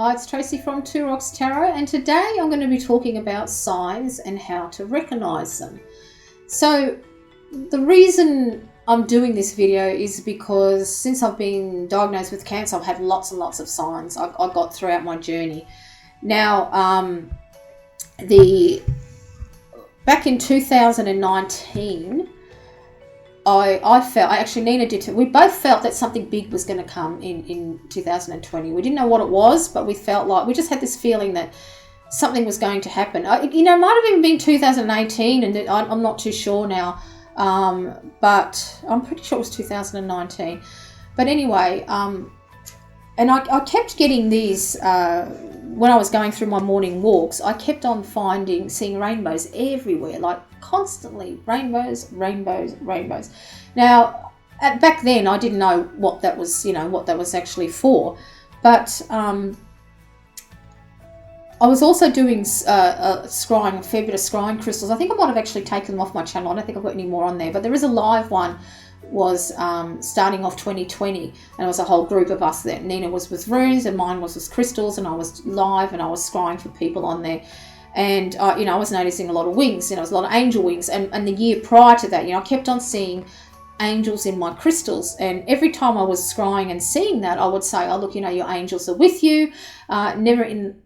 Hi, it's Tracy from Two Rocks Tarot, and today I'm going to be talking about signs and how to recognize them. So the reason I'm doing this video is because since I've been diagnosed with cancer, I've had lots and lots of signs I got throughout my journey. Now, back in 2019, Nina did too. We both felt that something big was going to come in 2020. We didn't know what it was, but we felt like we just had this feeling that something was going to happen. It might have even been 2018, and I'm not too sure now, but I'm pretty sure it was 2019. But anyway, and I kept getting these, when I was going through my morning walks, I kept on seeing rainbows everywhere, like constantly, rainbows. Now, back then, I didn't know what that was actually for, but I was also doing scrying, a fair bit of scrying crystals. I think I might have actually taken them off my channel. I don't think I've got any more on there, but there is a live one. Was starting off 2020, and it was a whole group of us there. Nina was with runes and mine was with crystals, and I was live and I was scrying for people on there. And I was noticing a lot of wings, it was a lot of angel wings, and the year prior to that, I kept on seeing angels in my crystals, and every time I was scrying and seeing that, I would say, oh look, your angels are with you. Never in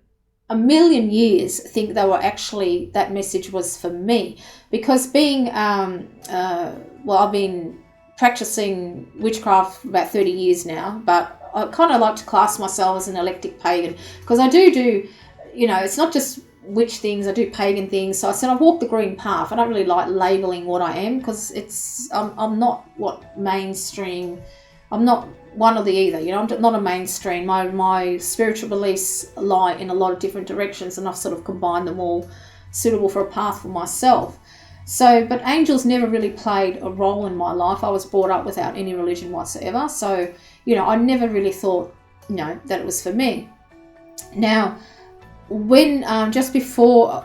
a million years think they were actually, that message was for me, because being I've been practicing witchcraft for about 30 years now, but I kind of like to class myself as an eclectic pagan, because I do it's not just witch things, I do pagan things. So I said I walk the green path. I don't really like labeling what I am, because I'm not mainstream. I'm not one or the either, I'm not a mainstream. My spiritual beliefs lie in a lot of different directions, and I've sort of combined them all suitable for a path for myself. So, but angels never really played a role in my life. I was brought up without any religion whatsoever. So, I never really thought, that it was for me. Now, when, just before,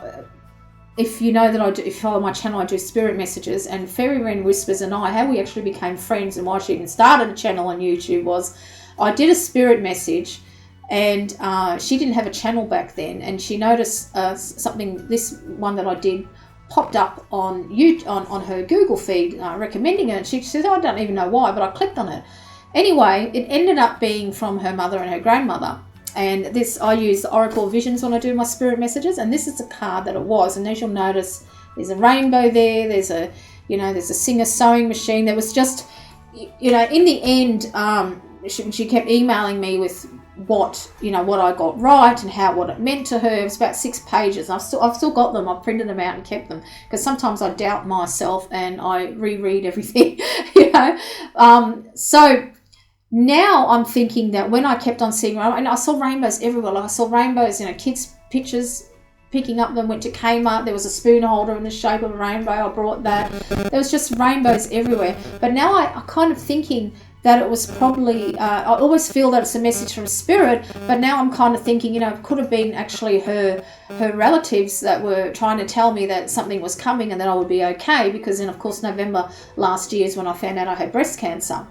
if you know that if you follow my channel, I do spirit messages, and Fairy Wren Whispers and how we actually became friends and why she even started a channel on YouTube was, I did a spirit message, and she didn't have a channel back then, and she noticed something, this one that I did, popped up on her Google feed recommending it. She said, I don't even know why, but I clicked on it. Anyway, it ended up being from her mother and her grandmother. And this, I use the Oracle Visions when I do my spirit messages, and this is the card that it was. And as you'll notice, there's a rainbow there, there's a Singer sewing machine. There was just, in the end, she kept emailing me with what I got right and what it meant to her. It was about 6 pages. I've still got them. I've printed them out and kept them, because sometimes I doubt myself and I reread everything. So now I'm thinking that when I kept on seeing, and I saw rainbows everywhere. Like I saw rainbows, kids' pictures, picking up them. Went to Kmart, there was a spoon holder in the shape of a rainbow. I brought that. There was just rainbows everywhere. But now I kind of thinking that it was probably, I always feel that it's a message from spirit, but now I'm kind of thinking, it could have been actually her relatives that were trying to tell me that something was coming and that I would be okay, because then, of course, November last year is when I found out I had breast cancer.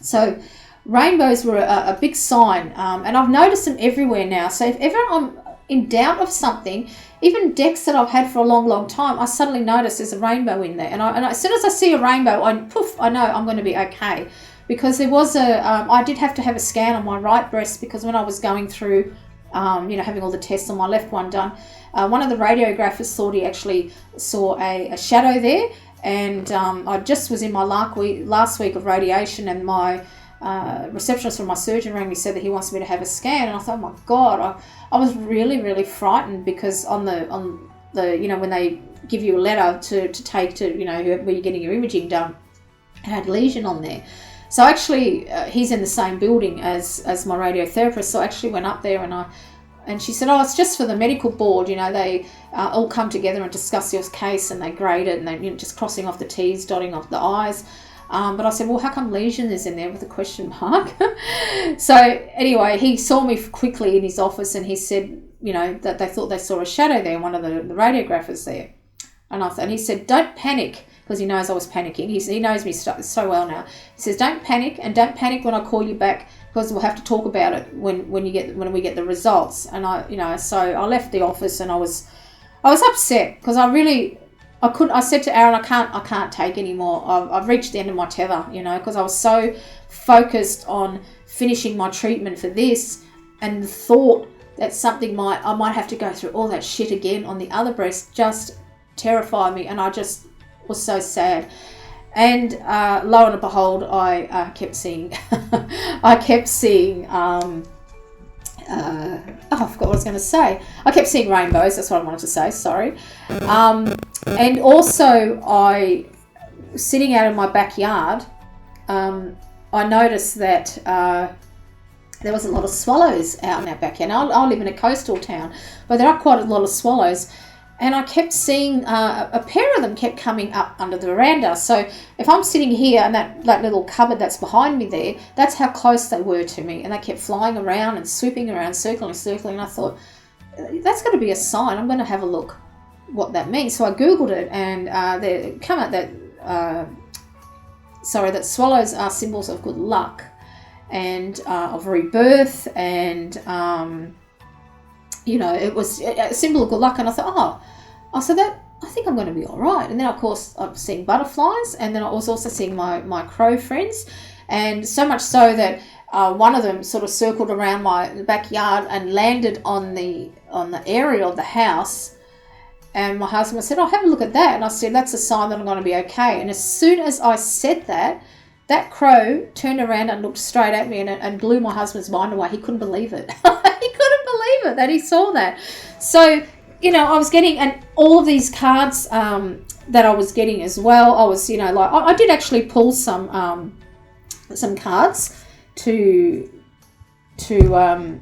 So rainbows were a big sign, and I've noticed them everywhere now. So if ever I'm in doubt of something, even decks that I've had for a long, long time, I suddenly notice there's a rainbow in there. And as soon as I see a rainbow, I know I'm going to be okay. Because there was I did have to have a scan on my right breast, because when I was going through, having all the tests on my left one done, one of the radiographers thought he actually saw a shadow there. And I just was in my last week of radiation, and my receptionist from my surgeon rang me, said that he wants me to have a scan. And I thought, oh my God, I was really, really frightened, because on the when they give you a letter to take to, where you're getting your imaging done, it had lesion on there. So actually, he's in the same building as my radiotherapist. So I actually went up there, and she said, oh, it's just for the medical board. They all come together and discuss your case, and they grade it, and they just crossing off the T's, dotting off the I's. But I said, well, how come lesion is in there with a question mark? So anyway, he saw me quickly in his office, and he said, that they thought they saw a shadow there, one of the radiographers there. And he said, don't panic. because he knows I was panicking. He knows me so well now. He says, don't panic, and don't panic when I call you back, because we'll have to talk about it when we get the results. And so I left the office, and I was upset because I said to Aaron, I can't take anymore. I've reached the end of my tether, because I was so focused on finishing my treatment for this, and the thought that I might have to go through all that shit again on the other breast just terrified me, and I just was so sad. And lo and behold, I kept seeing I forgot what I was going to say. I kept seeing rainbows. That's what I wanted to say. Sorry. And also, sitting out in my backyard, I noticed that there was a lot of swallows out in our backyard. Now, I live in a coastal town, but there are quite a lot of swallows. And I kept seeing a pair of them kept coming up under the veranda. So if I'm sitting here and that little cupboard that's behind me there, that's how close they were to me. And they kept flying around and swooping around, circling. And I thought, that's got to be a sign. I'm going to have a look what that means. So I Googled it, and they come out that swallows are symbols of good luck and of rebirth, and it was a symbol of good luck. And I thought, I think I'm going to be all right. And then, of course, I'm seeing butterflies, and then I was also seeing my crow friends, and so much so that one of them sort of circled around my backyard and landed on the area of the house. And my husband said, have a look at that. And I said, that's a sign that I'm going to be okay. And as soon as I said that crow turned around and looked straight at me and blew my husband's mind away. He couldn't believe it. He couldn't believe it that he saw that. So, I was getting, and all of these cards that I was getting as well, I was, I did actually pull some cards to I'm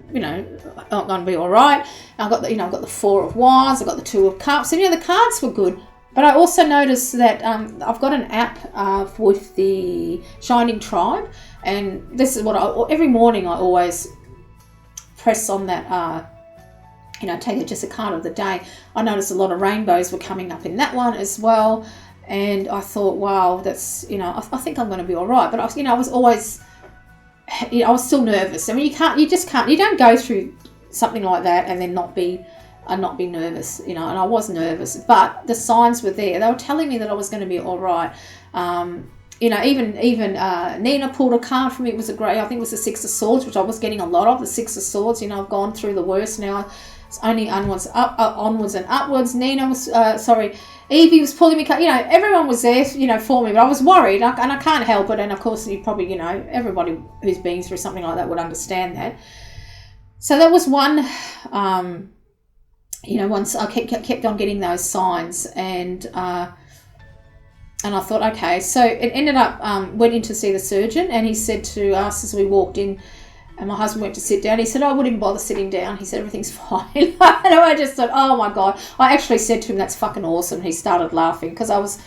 going to be all right. I've got the Four of Wands, I've got the Two of Cups, and the cards were good. But I also noticed that I've got an app with the Shining Tribe, and this is what every morning I always press on that, take just a card of the day. I noticed a lot of rainbows were coming up in that one as well, and I thought, wow, that's, I think I'm going to be all right. But I was always, I was still nervous. I mean, you don't go through something like that and then not be nervous, and I was nervous, but the signs were there. They were telling me that I was going to be all right. Even Nina pulled a card for me. It was I think it was the Six of Swords, which I was getting a lot of, the Six of Swords. I've gone through the worst now. It's only onwards and upwards. Evie was pulling me, everyone was there, for me, but I was worried, and I can't help it. And of course, you probably, everybody who's been through something like that would understand that. So that was one, once I kept on getting those signs, and I thought, okay. So it ended up, went in to see the surgeon, and he said to us as we walked in, and my husband went to sit down, he said, I wouldn't even bother sitting down. He said, everything's fine. And I just thought, oh my God. I actually said to him, that's fucking awesome. He started laughing because I was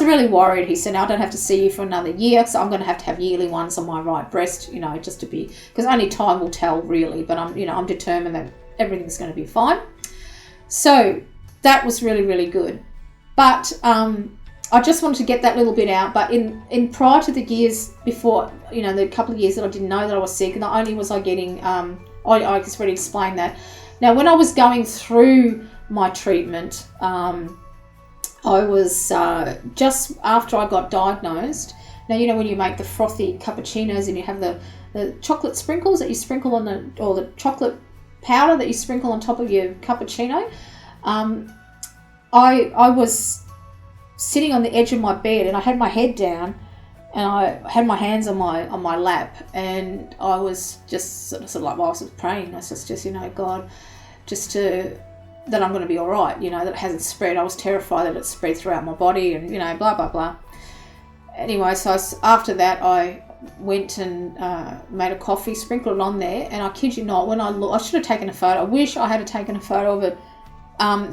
really worried. He said, I don't have to see you for another year, so I'm going to have yearly ones on my right breast, just to be, because only time will tell really, but I'm determined that everything's going to be fine. So that was really, really good. But I just wanted to get that little bit out. But in prior to the years before, the couple of years that I didn't know that I was sick, not only was I getting, I just already explained that. Now, when I was going through my treatment, I was just after I got diagnosed. Now, when you make the frothy cappuccinos and you have the chocolate sprinkles that you sprinkle on or the chocolate powder that you sprinkle on top of your cappuccino, I was sitting on the edge of my bed, and I had my head down, and I had my hands on my lap, and I was just sort of like, while I was praying, I was just God, that I'm going to be all right, that it hasn't spread. I was terrified that it spread throughout my body, and blah blah blah. Anyway, so after that, I went and made a coffee, sprinkled it on there, and I kid you not, when I should have taken a photo. I wish I had taken a photo of it.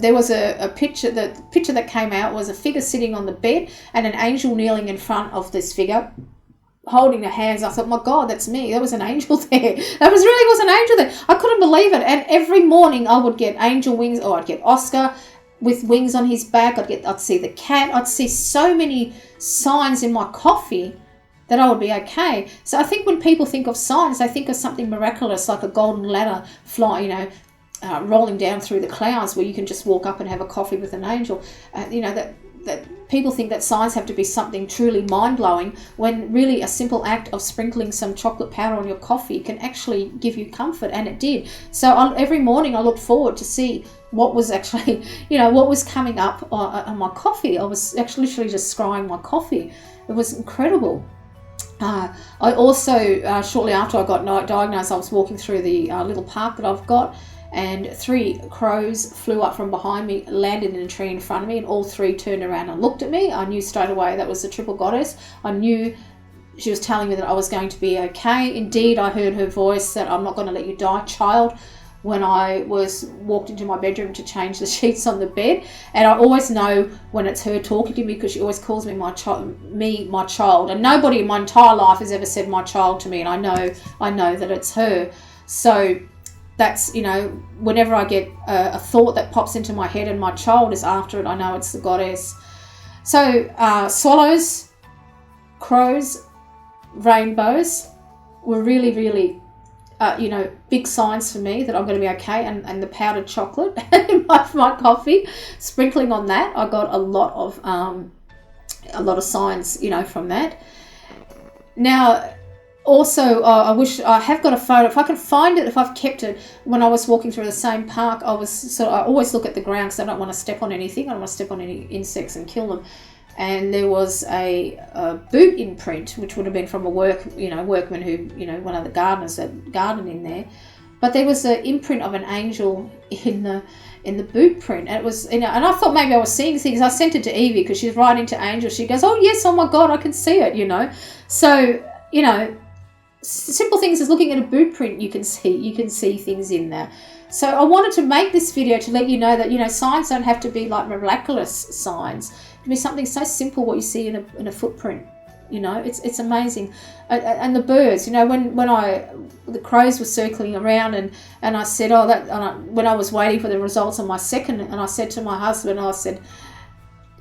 There was a picture. The picture that came out was a figure sitting on the bed and an angel kneeling in front of this figure, holding the hands. I thought, my God, that's me. There was an angel there. That was an angel there. I couldn't believe it. And every morning I would get angel wings, or I'd get Oscar, with wings on his back. I'd see the cat. I'd see so many signs in my coffee that I would be okay. So I think when people think of signs, they think of something miraculous, like a golden ladder rolling down through the clouds, where you can just walk up and have a coffee with an angel. That people think that signs have to be something truly mind-blowing, when really a simple act of sprinkling some chocolate powder on your coffee can actually give you comfort, and it did. So every morning I looked forward to see what was actually, what was coming up on my coffee. I was actually literally just scrying my coffee. It was incredible. I also, shortly after I got diagnosed, I was walking through the little park that I've got, and 3 crows flew up from behind me, landed in a tree in front of me, and all 3 turned around and looked at me. I knew straight away that was the triple goddess. I knew she was telling me that I was going to be okay. Indeed, I heard her voice that I'm not going to let you die, child, when I walked into my bedroom to change the sheets on the bed. And I always know when it's her talking to me, because she always calls me my child. And nobody in my entire life has ever said my child to me, and I know that it's her. So that's, whenever I get a thought that pops into my head and my child is after it, I know it's the goddess. So swallows, crows, rainbows were really, really, big signs for me that I'm going to be okay. And the powdered chocolate in my coffee, sprinkling on that, I got a lot of signs, from that. Now, also, I wish I have got a photo. If I can find it, if I've kept it, when I was walking through the same park, I always look at the ground because I don't want to step on anything. I don't want to step on any insects and kill them. And there was a boot imprint, which would have been from a workman who, one of the gardeners that gardened in there. But there was an imprint of an angel in the boot print. And it was, and I thought maybe I was seeing things. I sent it to Evie because she's right into angels. She goes, "Oh yes, oh my God, I can see it," So, simple things as looking at a boot print, you can see things in there. So I wanted to make this video to let you know that signs don't have to be like miraculous signs. It can be something so simple, what you see in a footprint. It's amazing. And the birds, when the crows were circling around, and I said, when I was waiting for the results on my second, and I said to my husband, I said,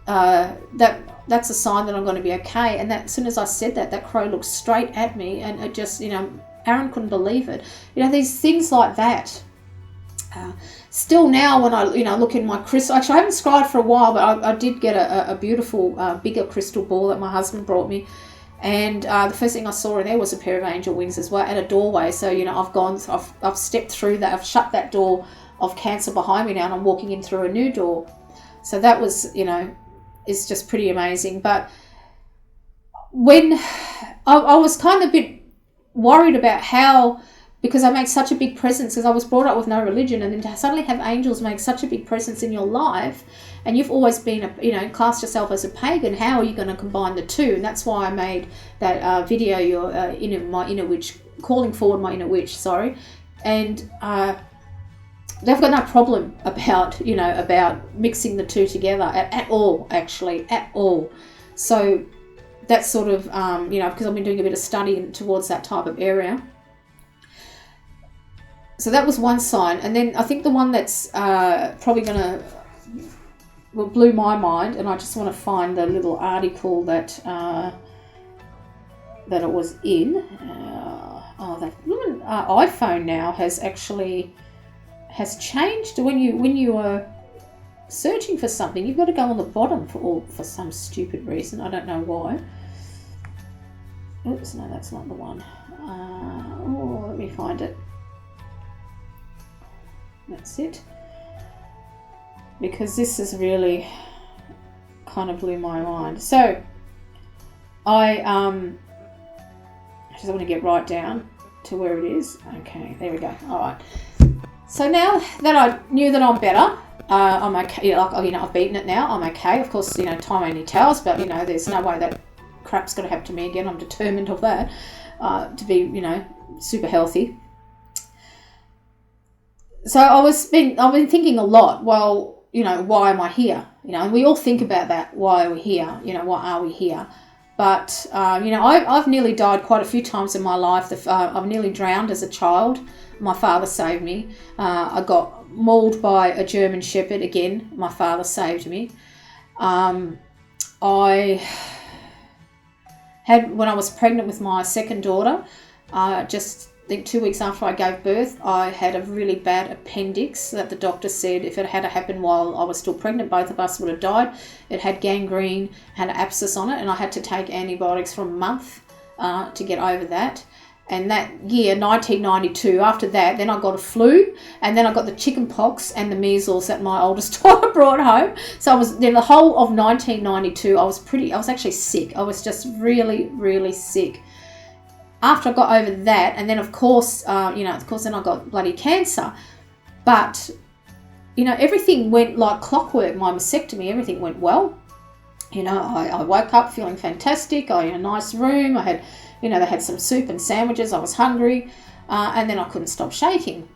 that's a sign that I'm going to be okay. And that as soon as I said that crow looked straight at me, and it just, Aaron couldn't believe it. These things like that. Still now, when I look in my crystal, actually I haven't scribed for a while, but I did get a beautiful bigger crystal ball that my husband brought me, and the first thing I saw in there was a pair of angel wings as well, and a doorway. So I've stepped through that. I've shut that door of Cancer behind me now, and I'm walking in through a new door. So that was is just pretty amazing. But when I was kind of a bit worried about how, because I made such a big presence, because I was brought up with no religion, and then to suddenly have angels make such a big presence in your life, and you've always been classed yourself as a pagan, how are you going to combine the two? And that's why I made that video, my inner witch, calling forward my inner witch, and they've got no problem about mixing the two together at all, actually, at all. So that's sort of because I've been doing a bit of study towards that type of area. So that was one sign. And then I think the one that's probably blew my mind, and I just want to find the little article that it was in. That iPhone now has changed. When you are searching for something, you've got to go on the bottom for some stupid reason. I don't know why. Oops, no, that's not the one. Let me find it. That's it. Because this has really kind of blew my mind. So I just want to get right down to where it is. Okay, there we go. All right. So now that I knew that I'm better, I'm okay. I've beaten it now. I'm okay. Of course, time only tells, but there's no way that crap's going to happen to me again. I'm determined of that, to be, super healthy. So I've been thinking a lot. Well, why am I here? And we all think about that. Why are we here? Why are we here? But I've nearly died quite a few times in my life. I've nearly drowned as a child. My father saved me. I got mauled by a German Shepherd again. My father saved me. I had, when I was pregnant with my second daughter, just I think 2 weeks after I gave birth, I had a really bad appendix that the doctor said if it had happened while I was still pregnant, both of us would have died. It had gangrene, had an abscess on it, and I had to take antibiotics for a month to get over that. And that year, 1992, after that, then I got a flu, and then I got the chicken pox and the measles that my oldest daughter brought home. So I was, then the whole of 1992, I was actually sick. I was just really, really sick. After I got over that, and then of course, then I got bloody cancer. But, everything went like clockwork. My mastectomy, everything went well. I woke up feeling fantastic. I had a nice room. I had, they had some soup and sandwiches. I was hungry. And then I couldn't stop shaking.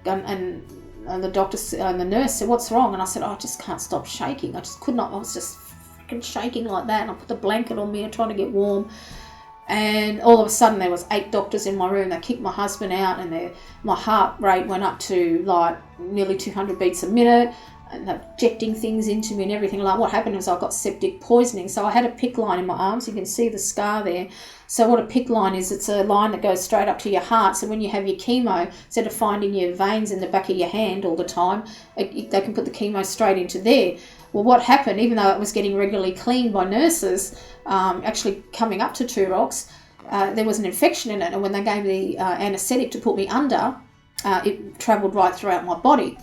And the doctor and the nurse said, "What's wrong?" And I said, "I just can't stop shaking. I just could not. I was just freaking shaking like that." And I put the blanket on me and trying to get warm. And all of a sudden there was 8 doctors in my room. They kicked my husband out, and my heart rate went up to like nearly 200 beats a minute, and they're injecting things into me and everything. Like, what happened was I got septic poisoning. So I had a PICC line in my arms. You can see the scar there. So what a PICC line is, it's a line that goes straight up to your heart. So when you have your chemo, instead of finding your veins in the back of your hand all the time, they can put the chemo straight into there. Well, what happened, even though it was getting regularly cleaned by nurses, actually coming up to 2 rocks, there was an infection in it. And when they gave me the anaesthetic to put me under, it travelled right throughout my body.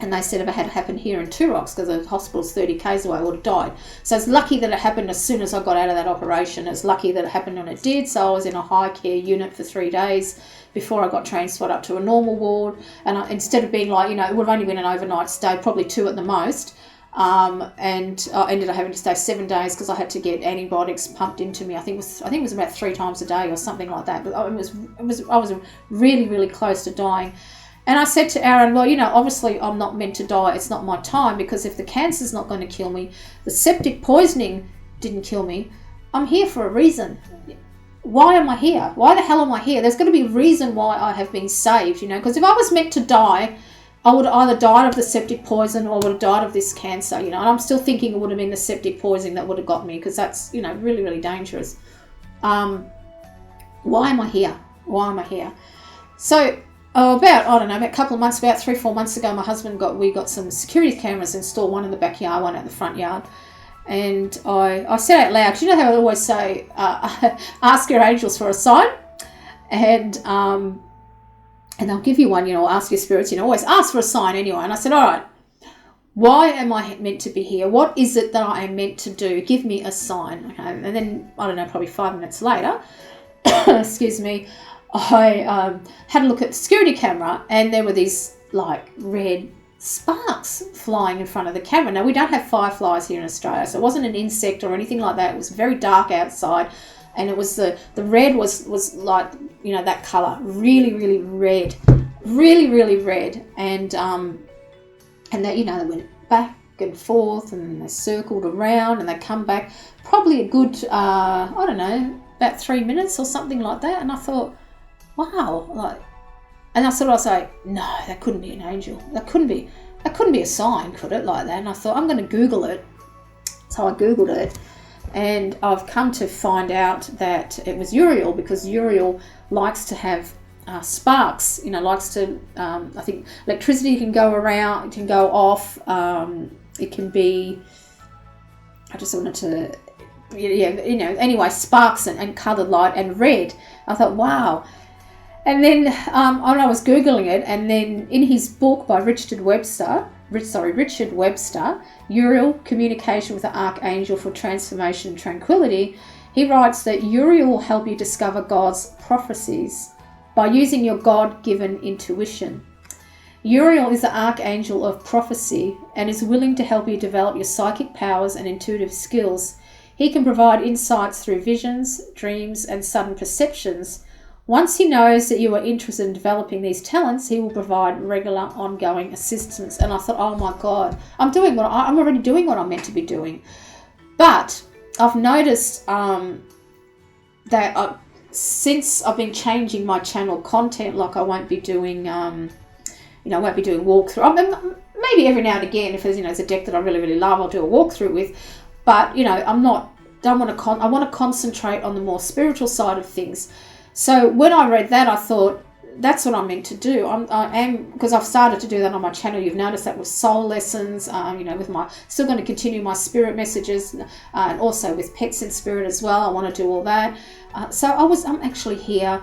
And they said if it had happened here in 2 rocks, because the hospital's 30 k's away, I would have died. So it's lucky that it happened as soon as I got out of that operation. It's lucky that it happened when it did. So I was in a high care unit for 3 days before I got transferred up to a normal ward. And instead of being like, it would have only been an overnight stay, probably 2 at the most. And I ended up having to stay 7 days because I had to get antibiotics pumped into me. I think it was about 3 times a day or something like that. But I was really, really close to dying. And I said to Aaron, well, obviously I'm not meant to die. It's not my time, because if the cancer's not going to kill me, the septic poisoning didn't kill me, I'm here for a reason. Why am I here? Why the hell am I here? There's going to be a reason why I have been saved, because if I was meant to die, I would have either died of the septic poison or would have died of this cancer, and I'm still thinking it would have been the septic poisoning that would have got me, because that's, really, really dangerous. Why am I here? Why am I here? So about a couple of months, about 3-4 months ago, my husband we got some security cameras installed, one in the backyard, one out the front yard. And I said out loud, because you know how I always say, ask your angels for a sign. And they'll give you one, ask your spirits, always ask for a sign anyway. And I said, all right, why am I meant to be here? What is it that I am meant to do? Give me a sign. Okay. And then, probably 5 minutes later, excuse me, I had a look at the security camera, and there were these like red sparks flying in front of the camera. Now, we don't have fireflies here in Australia, so it wasn't an insect or anything like that. It was very dark outside, and it was the red was like, that colour, really, really red, really, really red. And that, they went back and forth, and they circled around, and they come back probably a good, about 3 minutes or something like that. And I thought, wow, and I thought, I was like, no, that couldn't be an angel. That couldn't be a sign, could it, like that? And I thought, I'm going to Google it. So I Googled it, and I've come to find out that it was Uriel, because Uriel likes to have sparks, likes to, I think electricity can go around, it can go off, it can be, I just wanted to, anyway, sparks and coloured light and red. I thought, wow. And then I was Googling it, and then in his book by Richard Webster, Uriel, Communication with the Archangel for Transformation and Tranquility, he writes that Uriel will help you discover God's prophecies by using your God-given intuition. Uriel is the Archangel of Prophecy and is willing to help you develop your psychic powers and intuitive skills. He can provide insights through visions, dreams, and sudden perceptions. Once he knows that you are interested in developing these talents, he will provide regular, ongoing assistance. And I thought, oh my God, I'm already doing what I'm meant to be doing. But I've noticed that since I've been changing my channel content, like I won't be doing, I won't be doing walkthrough. I mean, maybe every now and again, if there's, there's a deck that I really, really love, I'll do a walkthrough with. But, I want to concentrate on the more spiritual side of things. So when I read that, I thought, that's what I'm meant to do. I am, because I've started to do that on my channel. You've noticed that with soul lessons, with still going to continue my spirit messages, and also with pets in spirit as well. I want to do all that. So I'm actually here.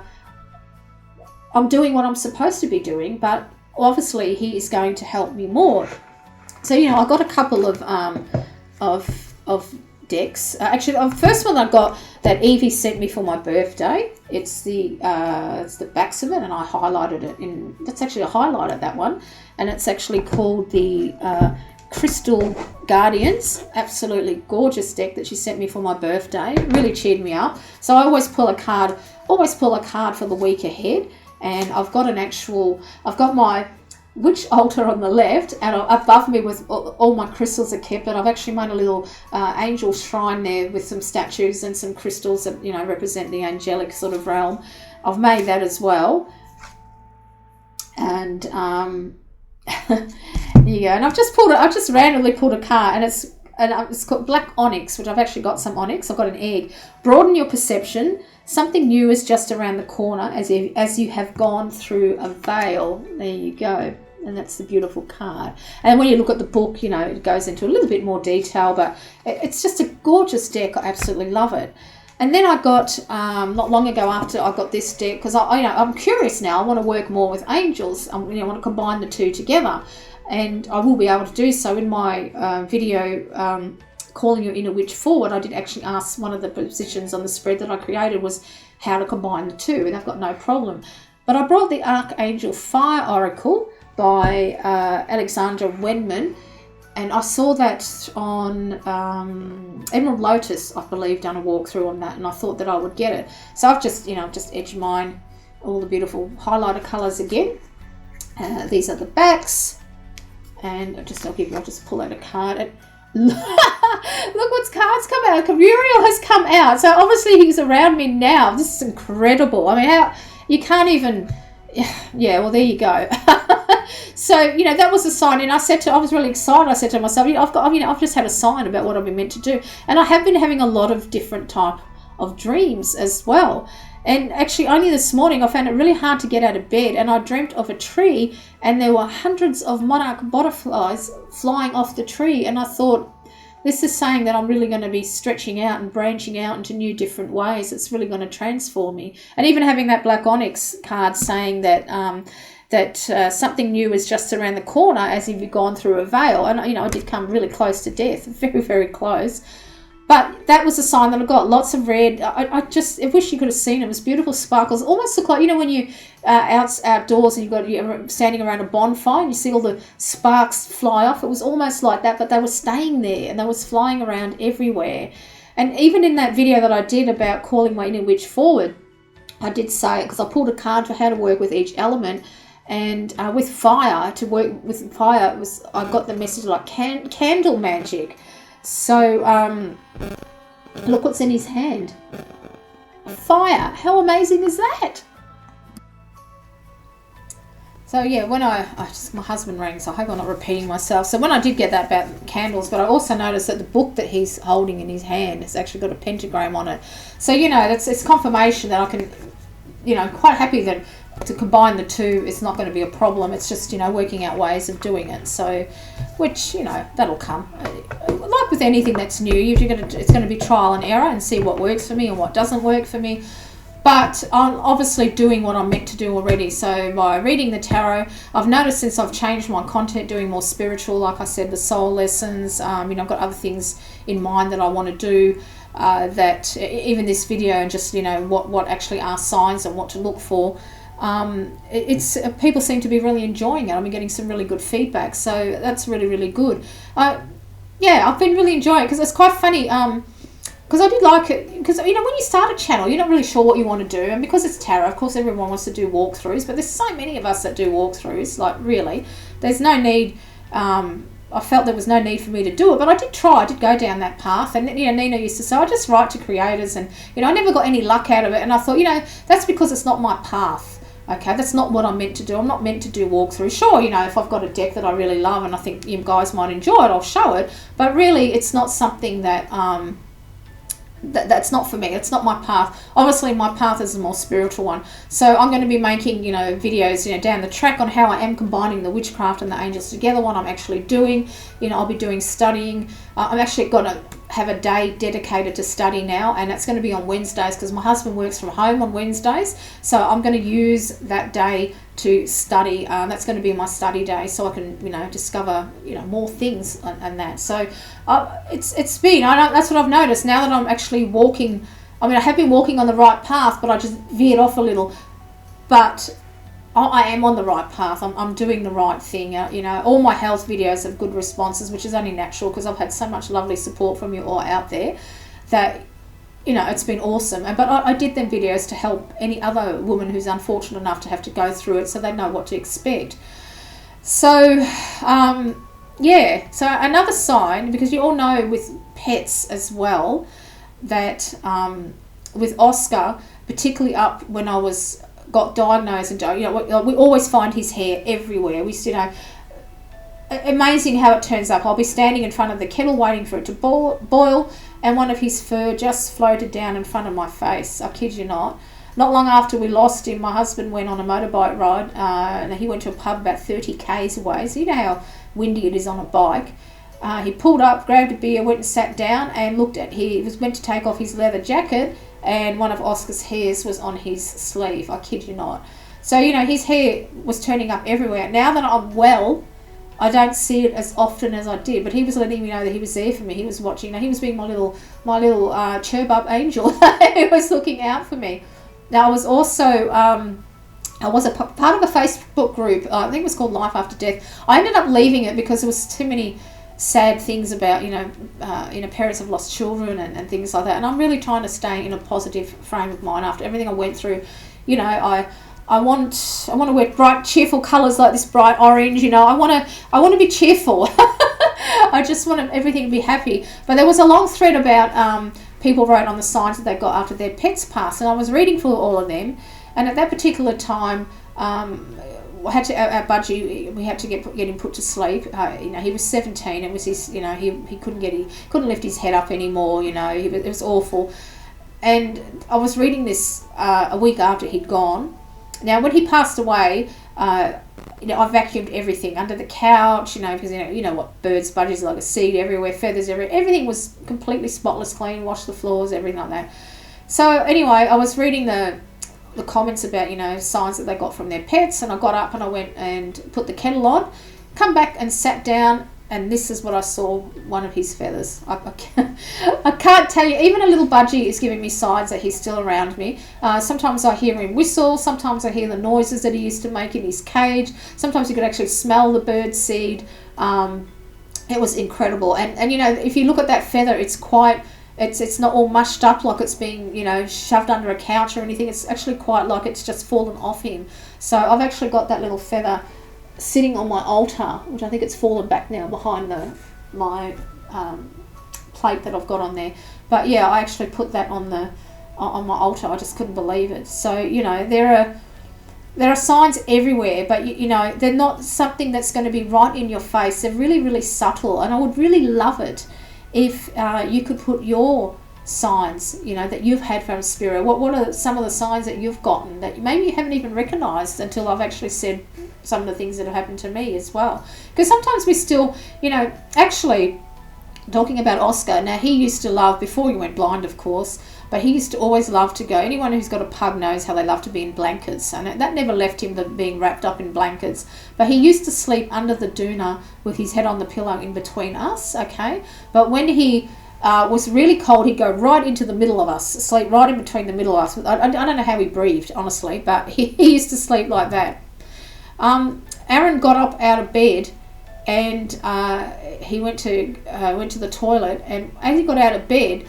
I'm doing what I'm supposed to be doing, but obviously he is going to help me more. So, I got a couple of decks. Actually, the first one I got that Evie sent me for my birthday. It's the backs of it, and I highlighted it that's actually a highlighter, that one, and it's actually called the Crystal Guardians. Absolutely gorgeous deck that she sent me for my birthday. Really cheered me up. So I always pull a card for the week ahead, and I've got my witch altar on the left, and above me with all my crystals are kept, but I've actually made a little angel shrine there with some statues and some crystals that represent the angelic sort of realm. I've made that as well, and there you go. And I've just randomly pulled a card, and it's called Black Onyx, which I've actually got some onyx. I've got an egg. Broaden your perception. Something new is just around the corner as you have gone through a veil. There you go. And that's the beautiful card. And when you look at the book, it goes into a little bit more detail, but it's just a gorgeous deck. I absolutely love it. And then I got, not long ago after I got this deck, because I'm curious now. I want to work more with angels. I want to combine the two together. And I will be able to do so in my video, Calling Your Inner Witch Forward. I did actually ask, one of the positions on the spread that I created was how to combine the two, and I've got no problem. But I brought the Archangel Fire Oracle by Alexandra Wenman, and I saw that on Emerald Lotus, I believe, done a walkthrough on that, and I thought that I would get it. So I've just edged mine, all the beautiful highlighter colours again. These are the backs, and I'll just pull out a card. Look what's cards come out. Muriel has come out, so obviously he's around me now. This is incredible. I mean, how you can't even. Yeah, well, there you go. So that was a sign, and I was really excited. I said to myself, I've just had a sign about what I've been meant to do, and I have been having a lot of different type of dreams as well. And actually, only this morning I found it really hard to get out of bed, and I dreamt of a tree, and there were hundreds of monarch butterflies flying off the tree, and I thought, this is saying that I'm really going to be stretching out and branching out into new different ways. It's really going to transform me. And even having that Black Onyx card saying that something new is just around the corner as if you've gone through a veil. And I did come really close to death, very, very close. But that was a sign that I got. Lots of red. I wish you could have seen it. It was beautiful sparkles. Almost look like, when you outdoors and you're standing around a bonfire and you see all the sparks fly off. It was almost like that, but they were staying there and they was flying around everywhere. And even in that video that I did about calling my inner witch forward, I did say, because I pulled a card for how to work with each element. And with fire, to work with fire, I got the message like candle magic. So, look what's in his hand. Fire. How amazing is that? So, yeah, when my husband rang, so I hope I'm not repeating myself. So when I did get that about candles, but I also noticed that the book that he's holding in his hand has actually got a pentagram on it. So, it's confirmation that I can, quite happy that to combine the two, it's not going to be a problem. It's just, working out ways of doing it. So, which, that'll come. Like with anything that's new, it's going to be trial and error and see what works for me and what doesn't work for me. But I'm obviously doing what I'm meant to do already. So by reading the tarot, I've noticed since I've changed my content, doing more spiritual, like I said, the soul lessons, I've got other things in mind that I want to do. That even this video and just, what actually are signs and what to look for. People seem to be really enjoying it. I've been getting some really good feedback, so that's really, really good. I've been really enjoying it because it's quite funny. Because I did like it, because when you start a channel, you're not really sure what you want to do, and because it's tarot, of course, everyone wants to do walkthroughs, but there's so many of us that do walkthroughs. Like, really, there's no need. I felt there was no need for me to do it, but I did try. I did go down that path, and Nina used to say, I just write to creators, and I never got any luck out of it, and I thought, that's because it's not my path. Okay, that's not what I'm meant to do. I'm not meant to do walkthroughs. Sure, if I've got a deck that I really love and I think you guys might enjoy it, I'll show it. But really, it's not something that that's not for me. It's not my path. Obviously, my path is a more spiritual one. So I'm going to be making, videos, down the track on how I am combining the witchcraft and the angels together, what I'm actually doing. I'll be doing studying. I'm actually going to have a day dedicated to study now, and it's going to be on Wednesdays because my husband works from home on Wednesdays. So I'm going to use that day to study. That's going to be my study day, so I can, discover, more things and that. So it's been, that's what I've noticed now that I'm actually walking. I mean, I have been walking on the right path, but I just veered off a little. But I am on the right path. I'm doing the right thing. All my health videos have good responses, which is only natural because I've had so much lovely support from you all out there that, it's been awesome. But I did them videos to help any other woman who's unfortunate enough to have to go through it so they know what to expect. So, so another sign, because you all know with pets as well, that with Oscar, particularly up when I got diagnosed, and we always find his hair everywhere. We amazing how it turns up. I'll be standing in front of the kettle waiting for it to boil, and one of his fur just floated down in front of my face. I kid you not. Not long after we lost him, my husband went on a motorbike ride, and he went to a pub about 30 k's away. So you know how windy it is on a bike. He pulled up, grabbed a beer, went and sat down, and he was meant to take off his leather jacket, and one of Oscar's hairs was on his sleeve. I kid you not. So, his hair was turning up everywhere. Now that I'm well, I don't see it as often as I did, but he was letting me know that he was there for me. He was watching. He was being my little chirp up angel. He was looking out for me. Now, I was also I was a part of a Facebook group. I think it was called Life After Death. I ended up leaving it because there was too many sad things about parents have lost children and things like that. And I'm really trying to stay in a positive frame of mind after everything I went through. I want to wear bright, cheerful colours like this bright orange. I want to be cheerful. I just want everything to be happy. But there was a long thread about people wrote on the signs that they got after their pets passed, and I was reading through all of them. And at that particular time, our budgie, we had to get him put to sleep. He was 17. It was his, he couldn't lift his head up anymore. It was awful. And I was reading this a week after he'd gone. Now, when he passed away, I vacuumed everything under the couch, because you know what birds, budgies like a seed everywhere, feathers everywhere. Everything was completely spotless clean, washed the floors, everything like that. So anyway, I was reading the comments about, signs that they got from their pets, and I got up and I went and put the kettle on, come back and sat down, and this is what I saw, one of his feathers. I can't tell you, even a little budgie is giving me signs that he's still around me. Sometimes I hear him whistle, sometimes I hear the noises that he used to make in his cage, sometimes you could actually smell the bird seed. It was incredible, and if you look at that feather, it's quite... It's not all mushed up like it's being, shoved under a couch or anything. It's actually quite like it's just fallen off him. So I've actually got that little feather sitting on my altar, which I think it's fallen back now behind my plate that I've got on there. But yeah, I actually put that on my altar. I just couldn't believe it. So, there are signs everywhere, but they're not something that's going to be right in your face. They're really, really subtle, and I would really love it if you could put your signs, that you've had from spirit. What are some of the signs that you've gotten that maybe you haven't even recognised until I've actually said some of the things that have happened to me as well? Because sometimes we still, actually, talking about Oscar, now he used to love, before he went blind of course, but he used to always love to go, anyone who's got a pug knows how they love to be in blankets, and that never left him, being wrapped up in blankets. But he used to sleep under the doona with his head on the pillow in between us, okay? But when he was really cold, he'd go right into the middle of us, sleep right in between the middle of us. I don't know how he breathed, honestly, but he used to sleep like that. Aaron got up out of bed, and he went to the toilet, and as he got out of bed,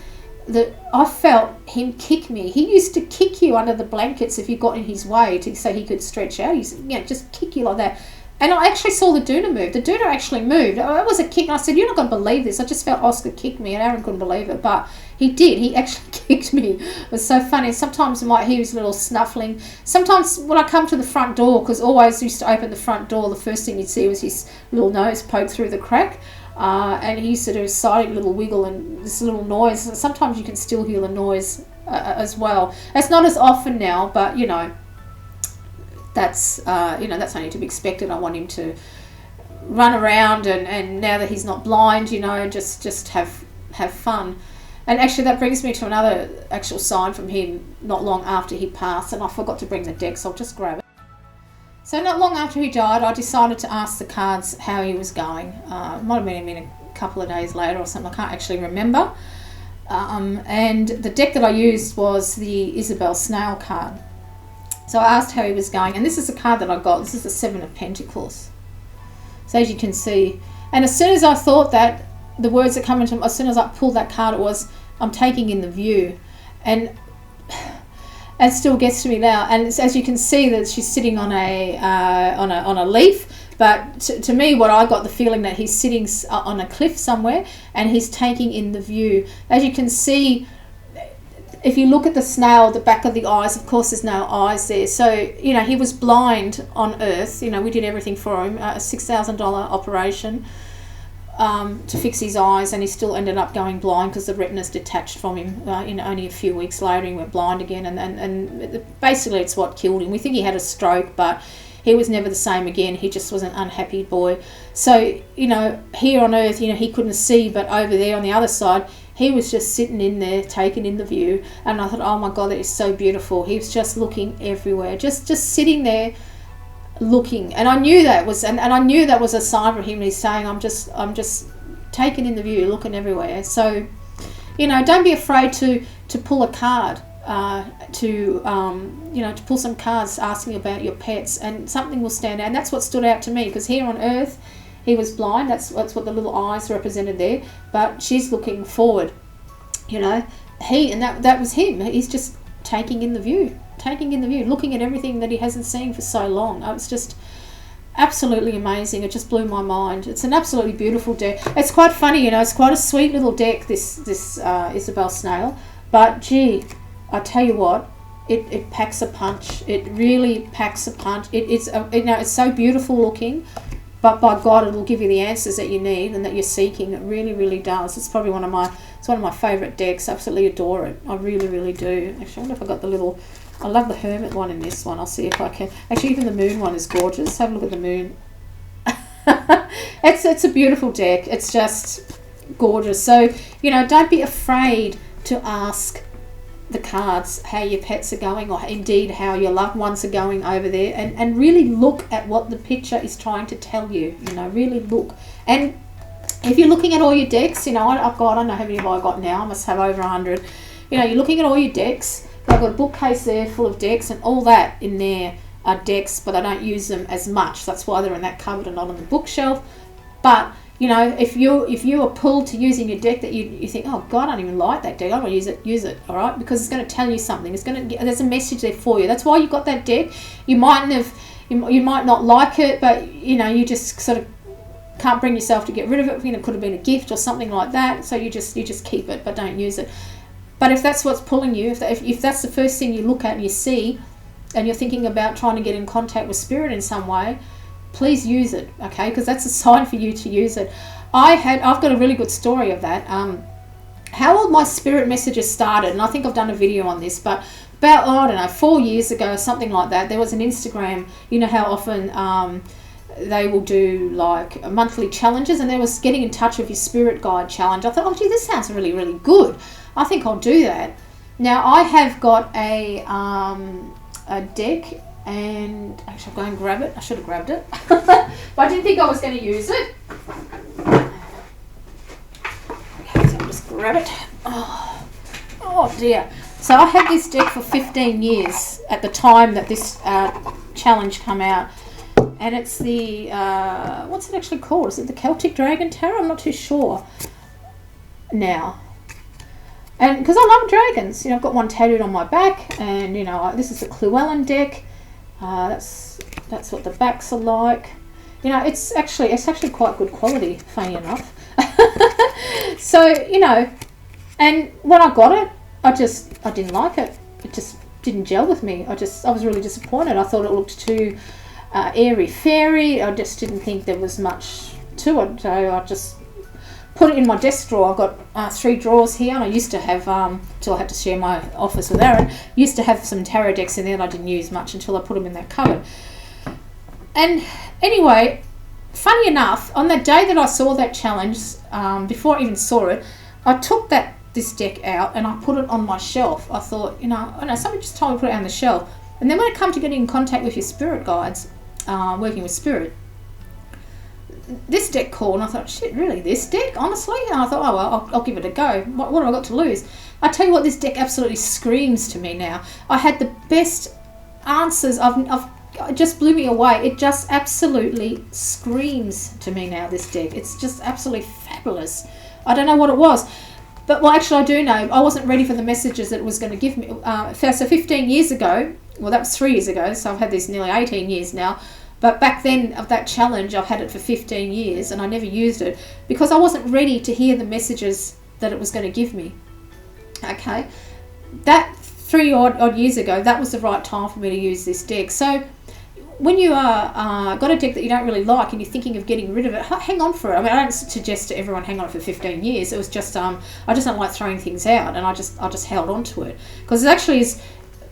I felt him kick me. He used to kick you under the blankets if you got in his way so he could stretch out. He used to, just kick you like that. And I actually saw the doona move. The doona actually moved. It was a kick. I said, "You're not going to believe this." I just felt Oscar kick me, and Aaron couldn't believe it. But He did. He actually kicked me. It was so funny. Sometimes he was a little snuffling. Sometimes when I come to the front door, because always used to open the front door, the first thing you'd see was his little nose poke through the crack. And he used to do a silent little wiggle and this little noise. Sometimes you can still hear the noise as well. It's not as often now, but that's that's only to be expected. I want him to run around and now that he's not blind, just have fun. And actually that brings me to another actual sign from him not long after he passed, and I forgot to bring the deck, so I'll just grab it. So not long after he died, I decided to ask the cards how he was going. It might have been a couple of days later or something, I can't actually remember. And the deck that I used was the Isabel Snail card. So I asked how he was going, and this is the card that I got. This is the Seven of Pentacles. So as you can see, and as soon as I thought that, the words that come into, as soon as I pulled that card, it was, I'm taking in the view. And it still gets to me now. And as you can see, that she's sitting on a leaf. But to me, what I got the feeling that he's sitting on a cliff somewhere and he's taking in the view. As you can see, if you look at the snail, the back of the eyes, of course there's no eyes there. So, he was blind on Earth. We did everything for him, a $6,000 operation to fix his eyes, and he still ended up going blind because the retina's detached from him. Only a few weeks later he went blind again, and basically it's what killed him. We think he had a stroke, but he was never the same again. He just was an unhappy boy. So, here on Earth, he couldn't see, but over there on the other side, he was just sitting in there, taking in the view. And I thought, oh my God, that is so beautiful. He was just looking everywhere, just sitting there looking. And I knew that was, and I knew that was a sign for him. He's saying, I'm just taking in the view, looking everywhere. So, don't be afraid to pull a card. To pull some cards asking about your pets, and something will stand out. And that's what stood out to me, because here on Earth he was blind. That's what the little eyes represented there, but she's looking forward. That was him. He's just taking in the view, looking at everything that he hasn't seen for so long. It's just absolutely amazing. It just blew my mind. It's an absolutely beautiful deck. It's quite funny, it's quite a sweet little deck, this Isabel Snail, but gee, I tell you what, it packs a punch. It really packs a punch. It's so beautiful looking, but by God, it'll give you the answers that you need and that you're seeking. It really, really does. It's probably one of my favourite decks. Absolutely adore it. I really, really do. Actually, I wonder if I got the little. I love the Hermit one in this one. I'll see if I can. Actually, even the Moon one is gorgeous. Have a look at the Moon. It's a beautiful deck. It's just gorgeous. So don't be afraid to ask the cards how your pets are going, or indeed how your loved ones are going over there, and really look at what the picture is trying to tell you. Really look. And if you're looking at all your decks, I don't know how many have I got now. I must have over 100. You're looking at all your decks. I've got a bookcase there full of decks, and all that in there are decks, but I don't use them as much. That's why they're in that cupboard and not on the bookshelf. But if you are pulled to using your deck that you think, oh God, I don't even like that deck, I don't want to use it, all right, because it's going to tell you something. There's a message there for you. That's why you got that deck. You might not like it, but you just sort of can't bring yourself to get rid of it. It could have been a gift or something like that. So you just keep it, but don't use it. But if that's what's pulling you, if that's the first thing you look at and you see, and you're thinking about trying to get in contact with spirit in some way, please use it, okay? Because that's a sign for you to use it. I've got a really good story of that. How all my spirit messages started, and I think I've done a video on this, but about 4 years ago, something like that, there was an Instagram. You know how often they will do like monthly challenges, and there was getting in touch with your spirit guide challenge. I thought, oh gee, this sounds really, really good. I think I'll do that. Now I have got a deck. And actually, I'll go and grab it. I should have grabbed it, but I didn't think I was going to use it. Okay, so I'll just grab it. Oh dear. So I had this deck for 15 years at the time that this challenge came out, and it's the what's it actually called? Is it the Celtic Dragon Tarot? I'm not too sure now. And because I love dragons, I've got one tattooed on my back, and this is the Llewellyn deck. That's what the backs are like. It's actually quite good quality, funny enough. So, And when I got it, I didn't like it. It just didn't gel with me. I was really disappointed. I thought it looked too airy-fairy. I just didn't think there was much to it. So I just put it in my desk drawer. I've got 3 drawers here, and I used to have, till I had to share my office with Aaron, used to have some tarot decks in there that I didn't use much until I put them in that cupboard. And anyway, funny enough, on that day that I saw that challenge, before I even saw it, I took this deck out and I put it on my shelf. I thought, I know somebody just told me to put it on the shelf. And then when it comes to getting in contact with your spirit guides, working with spirit, this deck called, and I thought, shit, really, this deck, honestly? And I thought, oh well, I'll give it a go. What have I got to lose? I tell you what, this deck absolutely screams to me now. I had the best answers. It just blew me away. It just absolutely screams to me now, this deck. It's just absolutely fabulous. I don't know what it was. But, well, actually, I do know. I wasn't ready for the messages that it was going to give me. So 15 years ago, well, that was 3 years ago, so I've had this nearly 18 years now. But back then, of that challenge, I've had it for 15 years, and I never used it because I wasn't ready to hear the messages that it was going to give me. Okay? That 3 odd years ago, that was the right time for me to use this deck. So when you got a deck that you don't really like and you're thinking of getting rid of it, hang on for it. I mean, I don't suggest to everyone hang on for 15 years. It was just, I just don't like throwing things out, and I just held on to it. Because it actually is,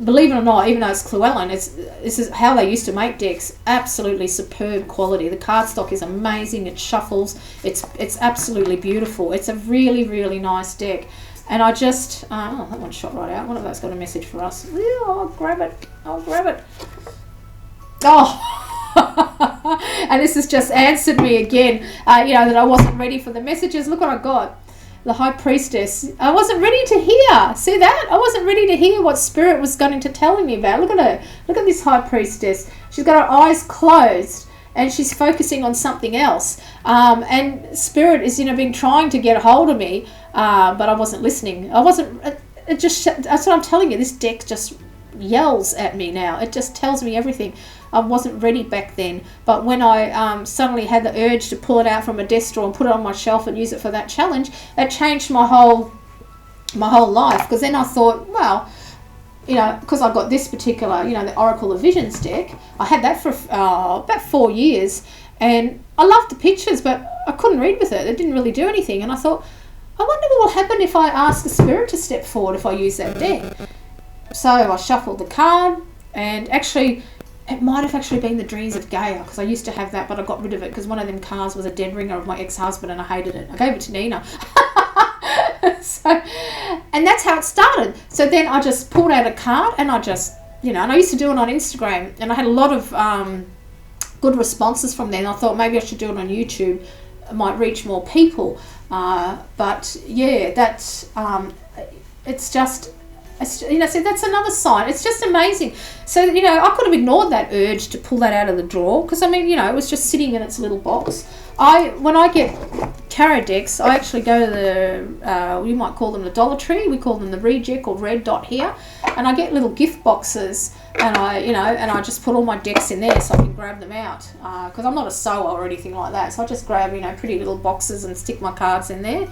believe it or not, even though it's Llewellyn, this is how they used to make decks. Absolutely superb quality. The cardstock is amazing. It shuffles. It's absolutely beautiful. It's a really, really nice deck. And I just, oh, that one shot right out. One of those got a message for us. Yeah, I'll grab it. Oh, and this has just answered me again, that I wasn't ready for the messages. Look what I got. The High Priestess. I wasn't ready to hear. See that? I wasn't ready to hear what Spirit was going to tell me about. Look at her. Look at this High Priestess. She's got her eyes closed and she's focusing on something else. And Spirit is, been trying to get a hold of me, but I wasn't listening. I wasn't. That's what I'm telling you. This deck just yells at me now. It just tells me everything. I wasn't ready back then, but when I suddenly had the urge to pull it out from a desk drawer and put it on my shelf and use it for that challenge, it changed my whole life. Because then I thought, well, because I got this particular, the Oracle of Visions deck, I had that for about 4 years, and I loved the pictures, but I couldn't read with it. It didn't really do anything, and I thought, I wonder what will happen if I ask the Spirit to step forward if I use that deck. So I shuffled the card, and actually, it might have actually been the Dreams of Gaia, because I used to have that, but I got rid of it because one of them cards was a dead ringer of my ex-husband and I hated it. I gave it to Nina. And that's how it started. So then I just pulled out a card and I just, and I used to do it on Instagram, and I had a lot of good responses from there, and I thought maybe I should do it on YouTube. It might reach more people. But yeah, that's, it's just... so that's another sign. It's just amazing. So, I could have ignored that urge to pull that out of the drawer because, it was just sitting in its little box. When I get tarot decks, I actually go to the, you might call them the Dollar Tree. We call them the Reject or Red Dot here. And I get little gift boxes, and I just put all my decks in there so I can grab them out. Because I'm not a sewer or anything like that. So I just grab, pretty little boxes and stick my cards in there,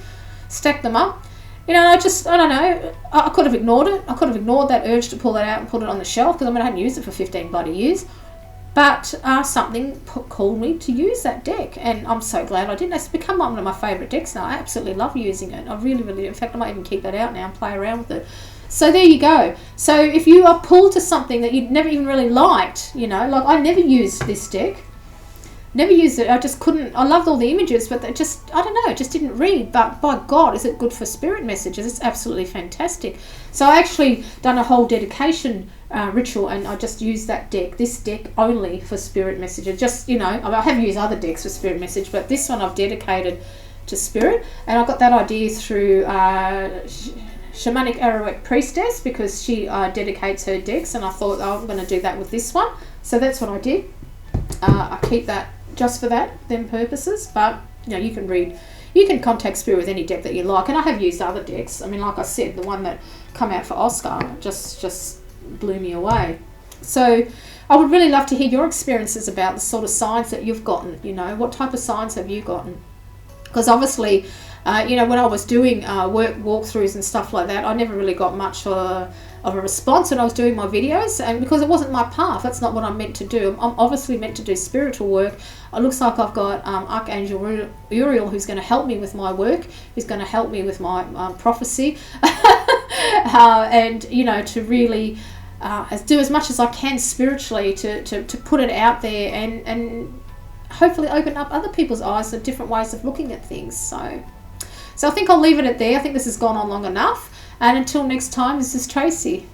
stack them up. I don't know, I could have ignored it. I could have ignored that urge to pull that out and put it on the shelf because I hadn't used it for 15 bloody years. But something called me to use that deck, and I'm so glad I didn't. It's become one of my favourite decks now. I absolutely love using it. I really, really, in fact, I might even keep that out now and play around with it. So there you go. So if you are pulled to something that you'd never even really liked, like I never used this deck. Never used it. I just couldn't. I loved all the images, but it just didn't read. But by God, is it good for spirit messages? It's absolutely fantastic. So I actually done a whole dedication ritual, and I just used this deck only for spirit messages. Just, I have used other decks for spirit message, but this one I've dedicated to spirit. And I got that idea through Shamanic Arawak Priestess, because she dedicates her decks, and I thought, I'm going to do that with this one. So that's what I did. I keep that just for them purposes, but you can contact spirit with any deck that you like, and I have used other decks. Like I said, the one that come out for Oscar just blew me away. So I would really love to hear your experiences about the sort of signs that you've gotten. What type of signs have you gotten? Because obviously You know, when I was doing work walkthroughs and stuff like that, I never really got much of a response when I was doing my videos, and because it wasn't my path, that's not what I'm meant to do. I'm obviously meant to do spiritual work. It looks like I've got Archangel Uriel, who's going to help me with my work, who's going to help me with my prophecy, and, you know, to really do as much as I can spiritually to put it out there and hopefully open up other people's eyes to different ways of looking at things. So I think I'll leave it at there. I think this has gone on long enough. And until next time, this is Tracy.